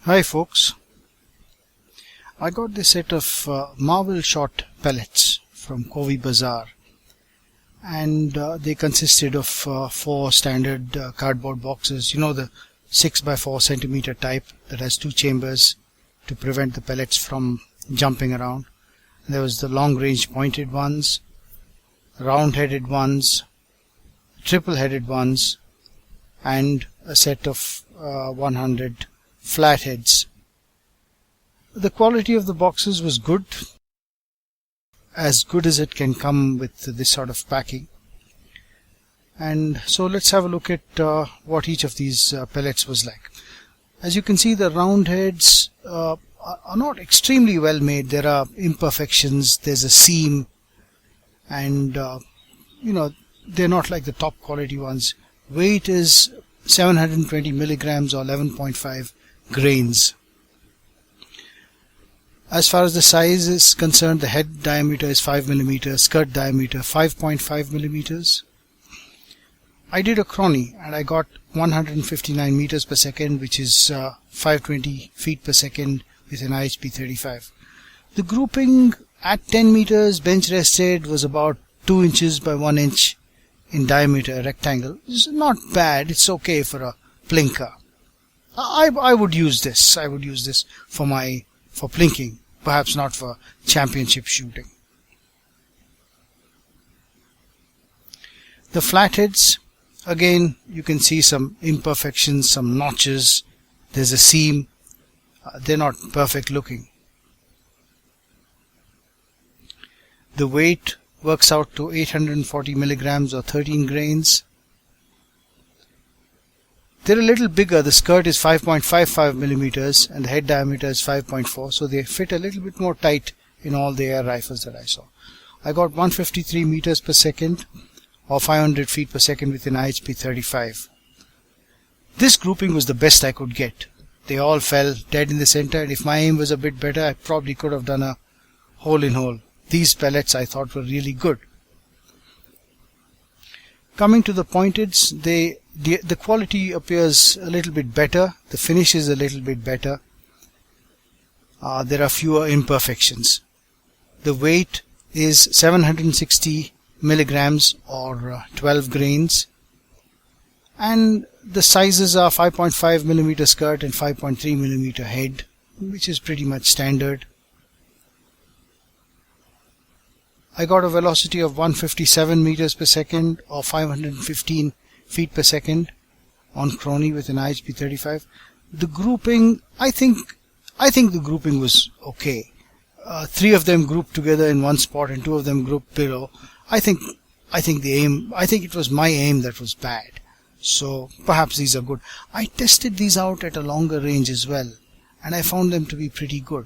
Hi folks, I got this set of Marvel shot pellets from Kovi Bazaar, and they consisted of 4 standard cardboard boxes, the 6 by 4 centimeter type that has 2 chambers to prevent the pellets from jumping around. There was the long range pointed ones, round headed ones, triple headed ones, and a set of 100 flatheads. The quality of the boxes was good as it can come with this sort of packing. And so let's have a look at what each of these pellets was like. As you can see, the round heads are not extremely well made. There are imperfections, there's a seam, and they're not like the top quality ones. Weight is 720 milligrams or 11.5 grains. As far as the size is concerned, the head diameter is 5 millimeters, skirt diameter 5.5 millimeters. I did a chrony and I got 159 meters per second, which is 520 feet per second with an IHP 35. The grouping at 10 meters bench rested was about 2 inches by 1 inch in diameter, a rectangle. It's not bad, it's okay for a plinker. I would use this. I would use this for plinking, perhaps not for championship shooting. The flatheads, again, you can see some imperfections, some notches. There's a seam. They're not perfect looking. The weight works out to 840 milligrams or 13 grains. They're a little bigger. The skirt is 5.55 millimeters and the head diameter is 5.4, so they fit a little bit more tight in all the air rifles that I saw. I got 153 meters per second or 500 feet per second with an IHP 35. This grouping was the best I could get. They all fell dead in the center, and if my aim was a bit better, I probably could have done a hole-in-hole. These pellets I thought were really good. Coming to the pointeds, the quality appears a little bit better. The finish is a little bit better. There are fewer imperfections. The weight is 760 milligrams or 12 grains. And the sizes are 5.5 millimeter skirt and 5.3 millimeter head, which is pretty much standard. I got a velocity of 157 meters per second or 515 feet per second on chrony with an IHP 35. The grouping, I think the grouping was okay. 3 of them grouped together in one spot and 2 of them grouped below. I think it was my aim that was bad. So perhaps these are good. I tested these out at a longer range as well, and I found them to be pretty good.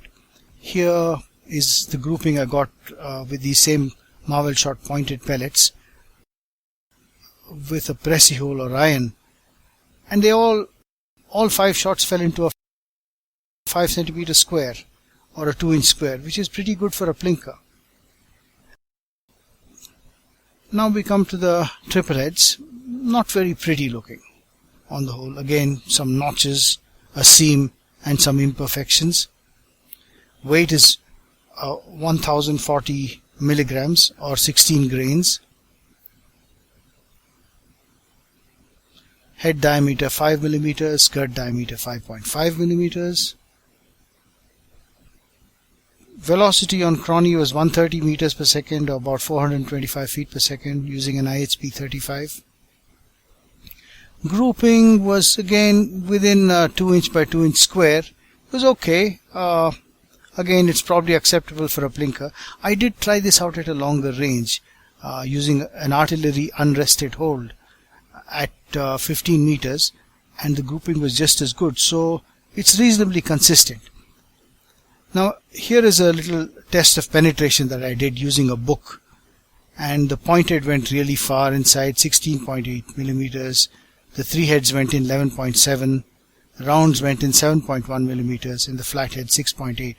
Here is the grouping I got with these same Marvel shot pointed pellets with a pressy hole or iron, and they all 5 shots fell into a 5 centimeter square or a 2 inch square, which is pretty good for a plinker. Now we come to the triple heads. Not very pretty looking on the whole. Again, some notches, a seam, and some imperfections. Weight is 1040 milligrams or 16 grains. Head diameter 5 millimeters, skirt diameter 5.5 millimeters. Velocity on chrony was 130 meters per second or about 425 feet per second using an IHP 35. Grouping was again within 2 inch by 2 inch square. It was okay. Again, it's probably acceptable for a plinker. I did try this out at a longer range using an artillery unrested hold at 15 meters, and the grouping was just as good. So it's reasonably consistent. Now here is a little test of penetration that I did using a book, and the pointed went really far inside, 16.8 millimeters. The 3 heads went in 11.7, the rounds went in 7.1 millimeters, and the flathead 6.8.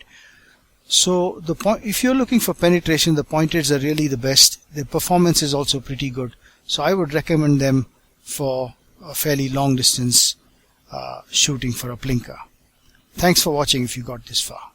So if you're looking for penetration, the pointeds are really the best. Their performance is also pretty good. So I would recommend them for a fairly long distance shooting for a plinker. Thanks for watching if you got this far.